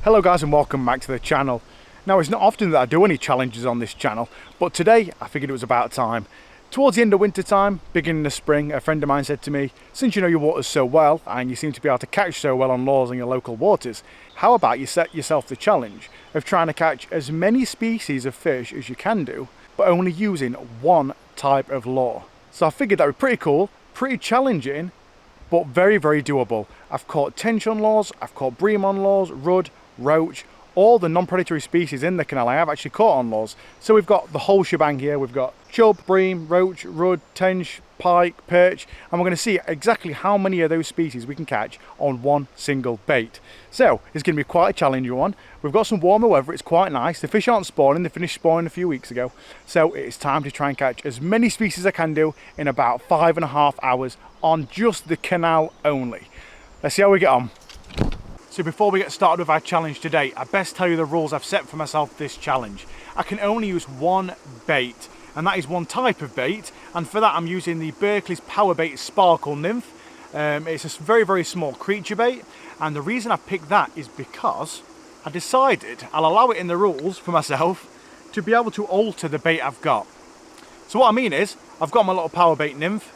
Hello guys and welcome back to the channel. Now it's not often that I do any challenges on this channel, but today I figured it was about time. Towards the end of winter time, beginning of spring, a friend of mine said to me, since you know your waters so well and you seem to be able to catch so well on lures in your local waters, how about you set yourself the challenge of trying to catch as many species of fish as you can do, but only using one type of lure. So I figured that would be pretty cool, pretty challenging, but very, very doable. I've caught tench on lures, I've caught bream on lures, rudd, roach, all the non-predatory species in the canal I have actually caught on lures. So we've got the whole shebang here. We've got chub, bream, roach, rudd, tench, pike, perch, and we're going to see exactly how many of those species we can catch on one single bait. So it's going to be quite a challenging one. We've got some warmer weather, it's quite nice. The fish aren't spawning, they finished spawning a few weeks ago. So it's time to try and catch as many species as I can do in about 5.5 hours on just the canal only. Let's see how we get on. So before we get started with our challenge today, I best tell you the rules I've set for myself this challenge. I can only use one bait, and that is one type of bait, and for that I'm using the Berkeley's Power Bait Sparkle Nymph. It's a very, very small creature bait, and the reason I picked that is because I decided I'll allow it in the rules for myself to be able to alter the bait I've got. So what I mean is, I've got my little Power Bait Nymph,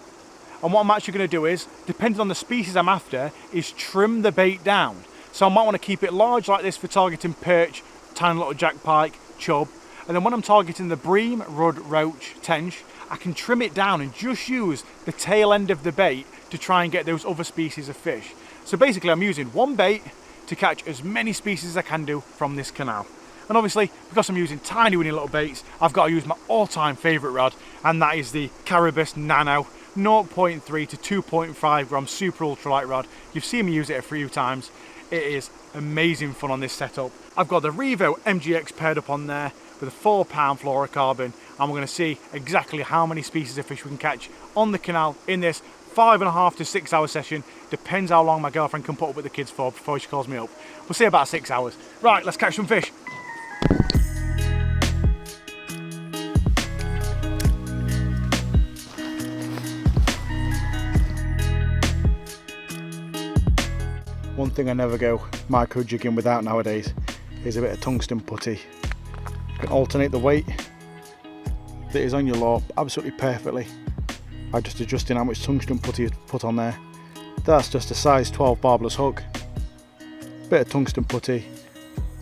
and what I'm actually going to do is, depending on the species I'm after, is trim the bait down. So I might want to keep it large like this for targeting perch, tiny little jack pike, chub. And then when I'm targeting the bream, rudd, roach, tench, I can trim it down and just use the tail end of the bait to try and get those other species of fish. So basically I'm using one bait to catch as many species as I can do from this canal. And obviously, because I'm using tiny weeny little baits, I've got to use my all-time favourite rod, and that is the Caribus Nano 0.3 to 2.5 gram super ultralight rod. You've seen me use it a few times. It is amazing fun on this setup. I've got the Revo MGX paired up on there with a 4-pound fluorocarbon, and we're going to see exactly how many species of fish we can catch on the canal in this 5.5 to 6 hour session. Depends how long my girlfriend can put up with the kids for before she calls me up. We'll see about 6 hours. Right, let's catch some fish. One thing I never go micro jigging without nowadays is a bit of tungsten putty. You can alternate the weight that is on your lure absolutely perfectly by just adjusting how much tungsten putty you put on there. That's just a size 12 barbless hook, bit of tungsten putty,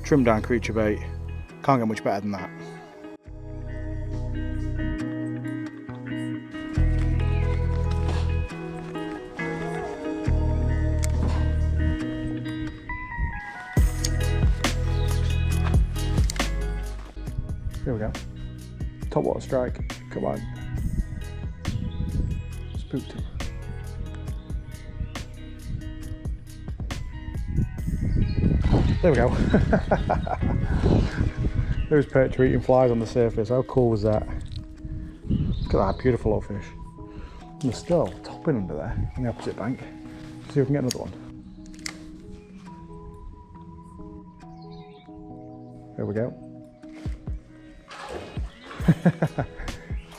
trimmed down creature bait. Can't get much better than that. Here we go. Top water strike. Come on. Spooked him. There we go. Those perch are eating flies on the surface. How cool was that? Look at that beautiful little fish. And there's still topping under there on the opposite bank. See if we can get another one. There we go.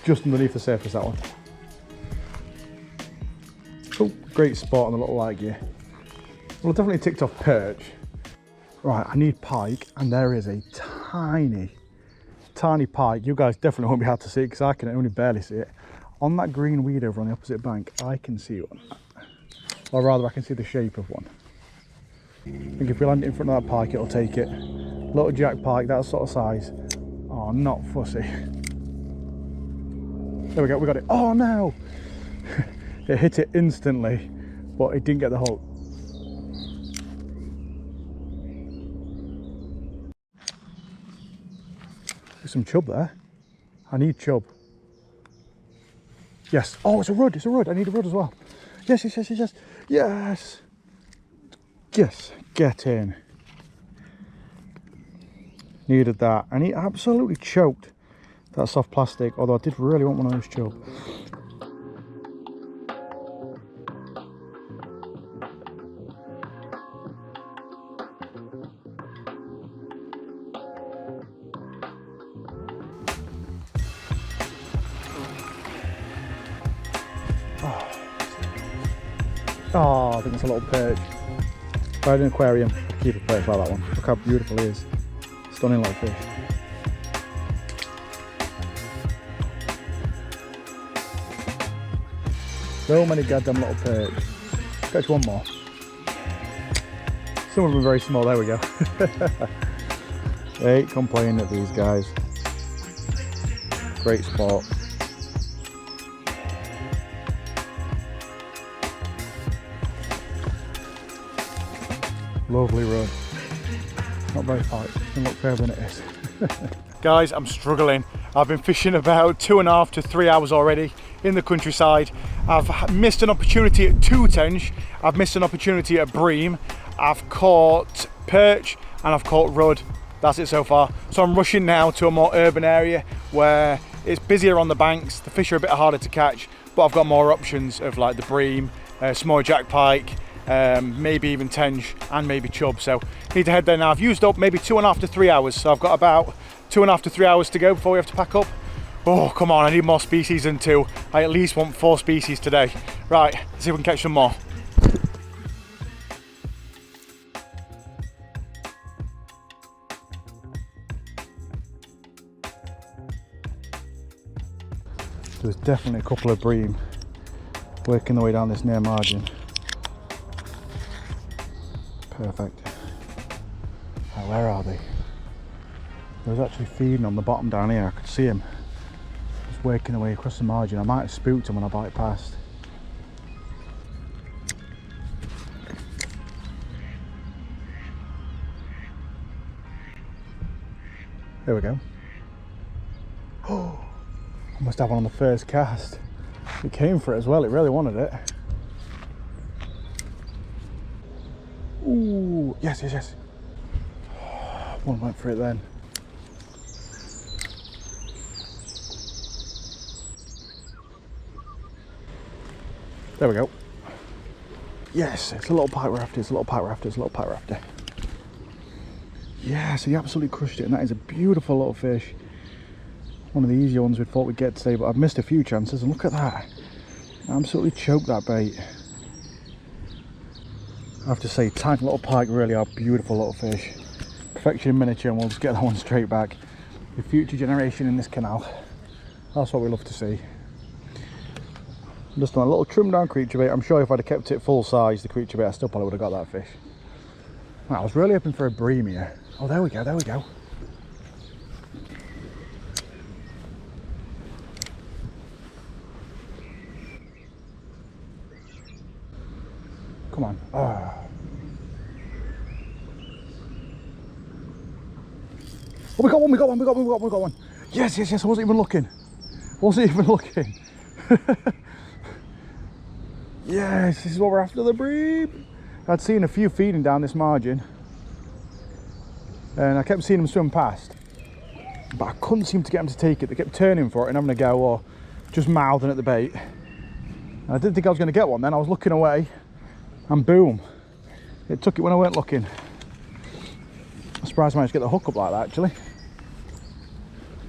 Just underneath the surface, that one. Oh, great spot on the little light gear. Well, I've definitely ticked off perch. Right, I need pike, and there is a tiny pike. You guys definitely won't be able to see it because I can only barely see it. On that green weed over on the opposite bank, I can see one. Or rather, I can see the shape of one. I think if we land it in front of that pike, it'll take it. Little jack pike, that sort of size. Oh, not fussy. There we go, we got it. Oh no! It hit it instantly, but it didn't get the hook. There's some chub there. I need chub. Yes. Oh, it's a rudd, it's a rudd. I need a rudd as well. Yes, yes, yes, yes, yes. Yes! Yes, get in. Needed that, and he absolutely choked that soft plastic, although I did really want one of those chub. Oh, I think it's a little perch. If I had an aquarium, I'd keep a perch like that one. Look how beautiful he is. Stunning little fish. So many goddamn little perch. Catch one more. Some of them are very small, there we go. Ain't complaining at these guys. Great sport. Lovely run. Not very far, it's going to look further than it is. Guys, I'm struggling. I've been fishing about 2.5 to 3 hours already in the countryside. I've missed an opportunity at tench. I've missed an opportunity at bream. I've caught perch and I've caught rudd. That's it so far. So I'm rushing now to a more urban area where it's busier on the banks. The fish are a bit harder to catch, but I've got more options of like the bream, small jack pike, maybe even tench and maybe chub. So need to head there now. I've used up maybe 2.5 to 3 hours. So I've got about 2.5 to 3 hours to go before we have to pack up. Oh, come on, I need more species than 2. I at least want 4 species today. Right, let's see if we can catch some more. There's definitely a couple of bream working their way down this near margin. Perfect. Now, where are they? They was actually feeding on the bottom down here. I could see him just working their way across the margin. I might have spooked him when I bite past. There we go. Oh, I must have one on the first cast. It came for it as well, it really wanted it. Ooh, yes, yes, yes. One went for it then. There we go. Yes, it's a little pike rafter, it's a little pike rafter, it's a little pike rafter. Yes, he absolutely crushed it, and that is a beautiful little fish. One of the easier ones we thought we'd get today, but I've missed a few chances, and look at that. I absolutely choked that bait. I have to say, tiny little pike really are beautiful little fish. Perfection in miniature, and we'll just get that one straight back. The future generation in this canal. That's what we love to see. Just on a little trimmed down creature bait. I'm sure if I'd have kept it full size, the creature bait, I still probably would have got that fish. Right, I was really hoping for a bream here. Oh, there we go, there we go. Come on. Oh, we got one, we got one, we got one, we got one. Yes, yes, yes, I wasn't even looking. Wasn't even looking. Yes, this is what we're after, the bream. I'd seen a few feeding down this margin, and I kept seeing them swim past, but I couldn't seem to get them to take it. They kept turning for it and having a go, or just mouthing at the bait. And I didn't think I was going to get one then. I was looking away, and boom, it took it when I weren't looking. I'm surprised I managed to get the hook up like that, actually.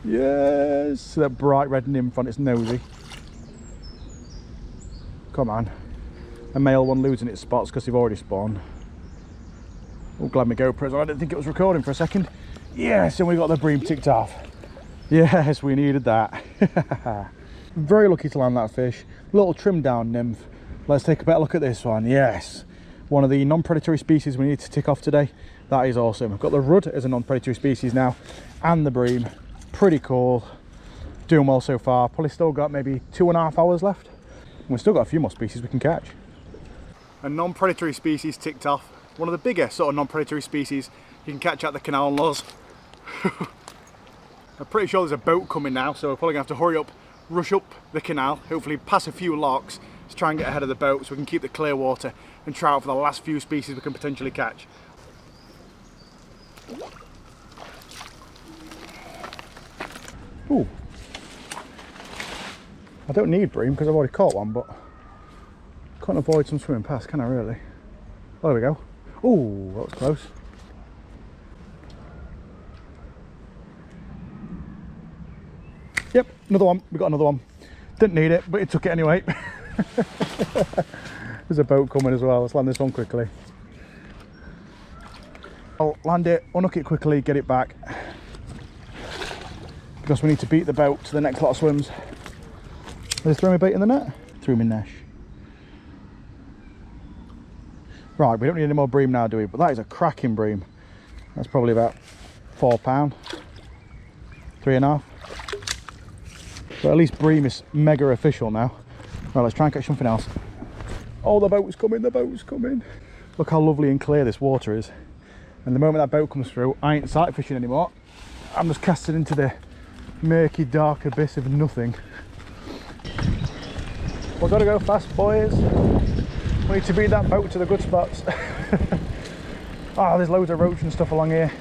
Yes, that bright red nymph on its nosy. Come on. A male one losing its spots because they've already spawned. Oh, glad my GoPro's on. I didn't think it was recording for a second. Yes, and we got the bream ticked off. Yes, we needed that. Very lucky to land that fish. Little trimmed down nymph. Let's take a better look at this one. Yes, one of the non-predatory species we need to tick off today. That is awesome. I've got the rudd as a non-predatory species now, and the bream. Pretty cool. Doing well so far. Probably still got maybe 2.5 hours left. And we've still got a few more species we can catch. A non-predatory species ticked off. One of the bigger sort of non-predatory species you can catch at the canal laws. I'm pretty sure there's a boat coming now, so we're probably going to have to hurry up, rush up the canal, hopefully pass a few locks to try and get ahead of the boat so we can keep the clear water and try out for the last few species we can potentially catch. Ooh. I don't need bream because I've already caught one, but can't avoid some swimming past, can I really? Oh, there we go. Ooh, that was close. Yep, another one. We got another one. Didn't need it, but it took it anyway. There's a boat coming as well. Let's land this one quickly. I'll land it, unhook it quickly, get it back, because we need to beat the boat to the next lot of swims. Did I throw my bait in the net? Threw my nesh. Right, we don't need any more bream now, do we? But that is a cracking bream. That's probably about £4, 3.5. But at least bream is mega official now. Right, let's try and catch something else. Oh, the boat's coming, the boat's coming. Look how lovely and clear this water is. And the moment that boat comes through, I ain't sight fishing anymore. I'm just casting into the murky, dark abyss of nothing. We've got to go fast, boys. We need to beat that boat to the good spots. Oh, there's loads of roach and stuff along here.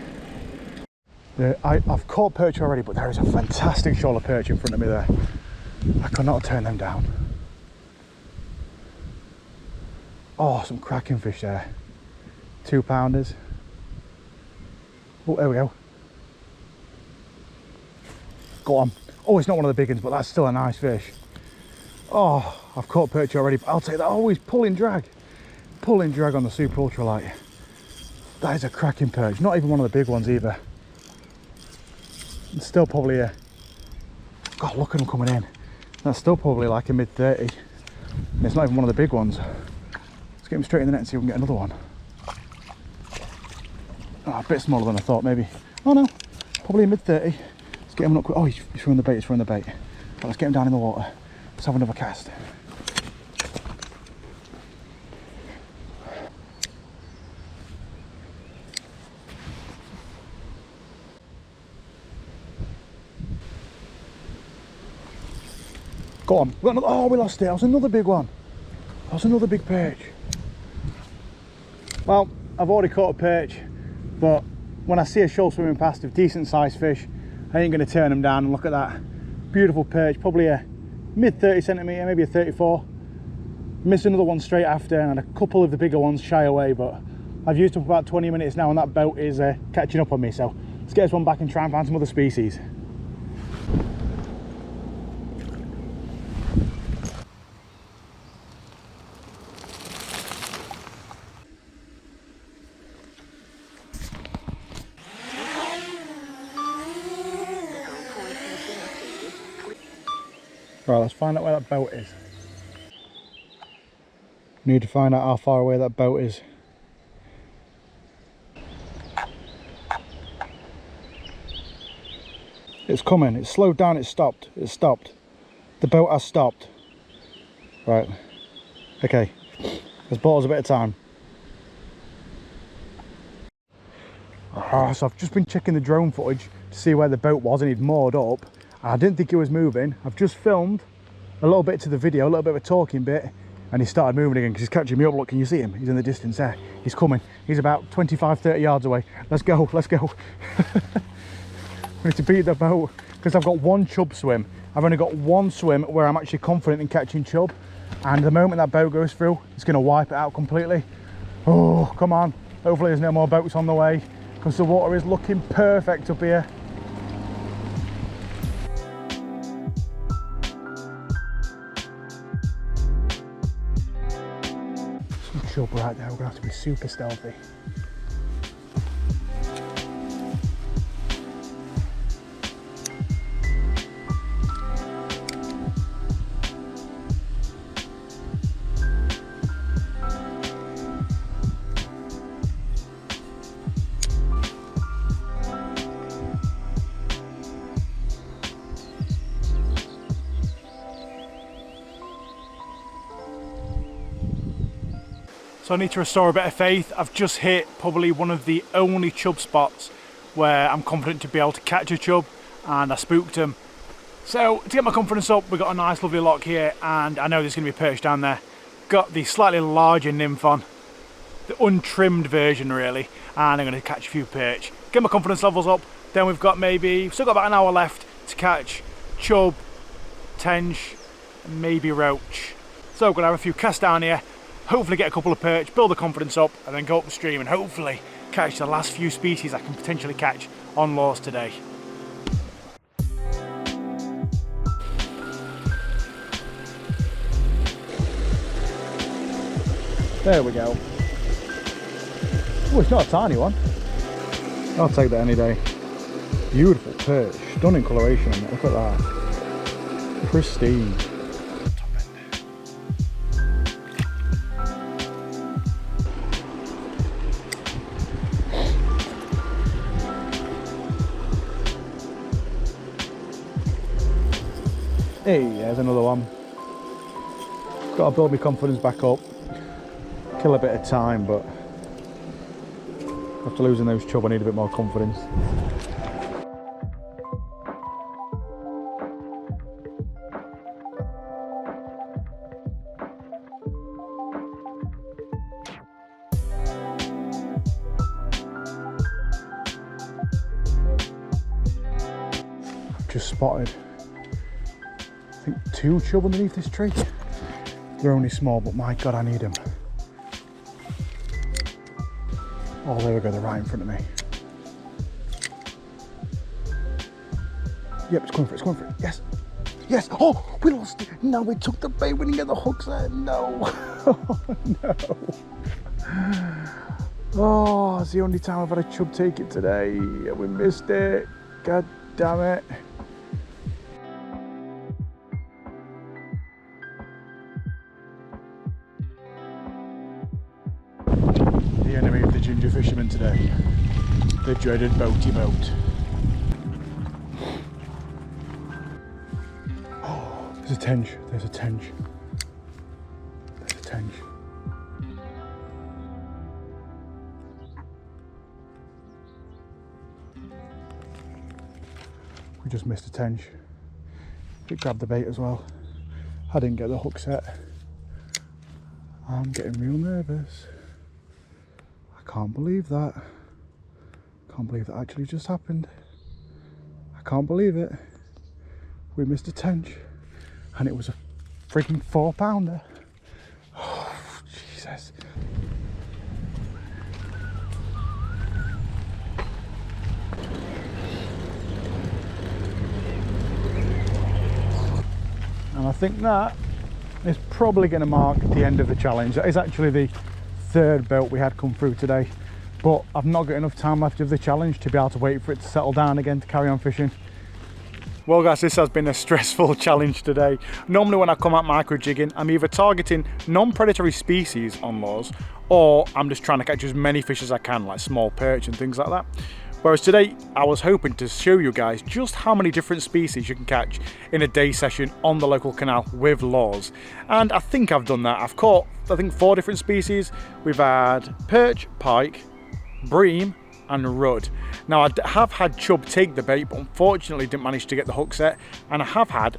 I've caught perch already, but there is a fantastic shoal of perch in front of me there. I could not turn them down. Oh, some cracking fish there. 2-pounders. Oh, there we go. Go on. Oh, it's not one of the big ones, but that's still a nice fish. Oh, I've caught perch already, but I'll take that. Always pulling drag. Pulling drag on the super ultralight. That is a cracking perch. Not even one of the big ones either. It's still probably a... God, look at them coming in. That's still probably like a mid-30. And it's not even one of the big ones. Let's get him straight in the net and see if we can get another one. Oh, a bit smaller than I thought, maybe. Oh no, probably a mid-30. Let's get him up quick. Oh, he's throwing the bait, he's throwing the bait. Right, let's get him down in the water. Let's have another cast. Go on. We got another, oh, we lost it. That was another big one. That was another big perch. Well, I've already caught a perch, but when I see a shoal swimming past of decent sized fish, I ain't going to turn them down. And look at that beautiful perch, probably a mid 30 centimetre, maybe a 34. Missed another one straight after, and a couple of the bigger ones shy away, but I've used them for about 20 minutes now and that boat is catching up on me. So let's get this one back and try and find some other species. Right, let's find out where that boat is. Need to find out how far away that boat is. It's coming, it's slowed down, it's stopped, The boat has stopped. Right, okay, let's bought us a bit of time. So I've just been checking the drone footage to see where the boat was, and he'd moored up. I didn't think he was moving. I've just filmed a little bit to the video, a little bit of a talking bit, and he started moving again because he's catching me up. Look, can you see him? He's in the distance there. He's coming. He's about 25-30 yards away. Let's go, let's go. We need to beat the boat because I've got one chub swim. I've only got one swim where I'm actually confident in catching chub, and the moment that boat goes through, it's going to wipe it out completely. Oh, come on. Hopefully there's no more boats on the way because the water is looking perfect up here. Chub right there, we're gonna have to be super stealthy. So I need to restore a bit of faith. I've just hit probably one of the only chub spots where I'm confident to be able to catch a chub, and I spooked him. So to get my confidence up, we've got a nice lovely lock here, and I know there's going to be perch down there. Got the slightly larger nymph on, the untrimmed version really, and I'm going to catch a few perch. Get my confidence levels up, then we've got still got about an hour left to catch chub, tench, and maybe roach. So I'm going to have a few casts down here, hopefully get a couple of perch, build the confidence up, and then go up the stream and hopefully catch the last few species I can potentially catch on lures today. There we go. Oh, it's not a tiny one. I'll take that any day. Beautiful perch, stunning coloration on it, look at that. Pristine. Hey, there's another one. Got to build my confidence back up. Kill a bit of time, but after losing those chub I need a bit more confidence. I've just spotted, I think, 2 chub underneath this tree. They're only small, but my God, I need them. Oh, there we go, they're right in front of me. Yep, it's going for it, yes. Yes, oh, we lost it. No, we took the bait, we didn't get the hooks there, no. Oh, no. Oh, it's the only time I've had a chub take it today. We missed it, God damn it. The enemy of the ginger fishermen today, the dreaded boaty boat. Oh, there's a tench, there's a tench. There's a tench. We just missed a tench. It grabbed the bait as well. I didn't get the hook set. I'm getting real nervous. I can't believe that. Can't believe that actually just happened. I can't believe it. We missed a tench and it was a freaking 4-pounder. Oh, Jesus. And I think that is probably going to mark the end of the challenge. That is actually the 3rd boat we had come through today, but I've not got enough time left of the challenge to be able to wait for it to settle down again to carry on fishing. Well guys, this has been a stressful challenge today. Normally when I come out micro jigging, I'm either targeting non-predatory species on lures, or I'm just trying to catch as many fish as I can, like small perch and things like that. Whereas today, I was hoping to show you guys just how many different species you can catch in a day session on the local canal with lures. And I think I've done that. I've caught, I think, 4 different species. We've had perch, pike, bream, and rudd. Now, I have had chub take the bait, but unfortunately didn't manage to get the hook set. And I have had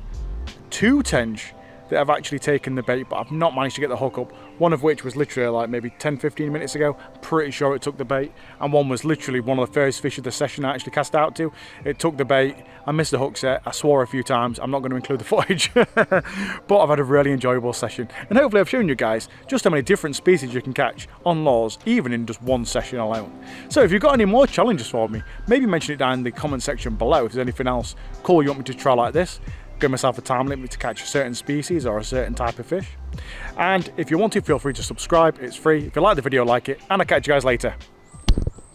2 tench that have actually taken the bait, but I've not managed to get the hook up. One of which was literally like maybe 10-15 minutes ago. Pretty sure it took the bait. And one was literally one of the first fish of the session I actually cast out to. It took the bait. I missed the hook set. I swore a few times. I'm not going to include the footage. But I've had a really enjoyable session. And hopefully I've shown you guys just how many different species you can catch on lures, even in just one session alone. So if you've got any more challenges for me, maybe mention it down in the comment section below if there's anything else cool you want me to try like this. Give myself a time limit to catch a certain species or a certain type of fish. And if you want to, feel free to subscribe. It's free. If you like the video, like it, and I'll catch you guys later.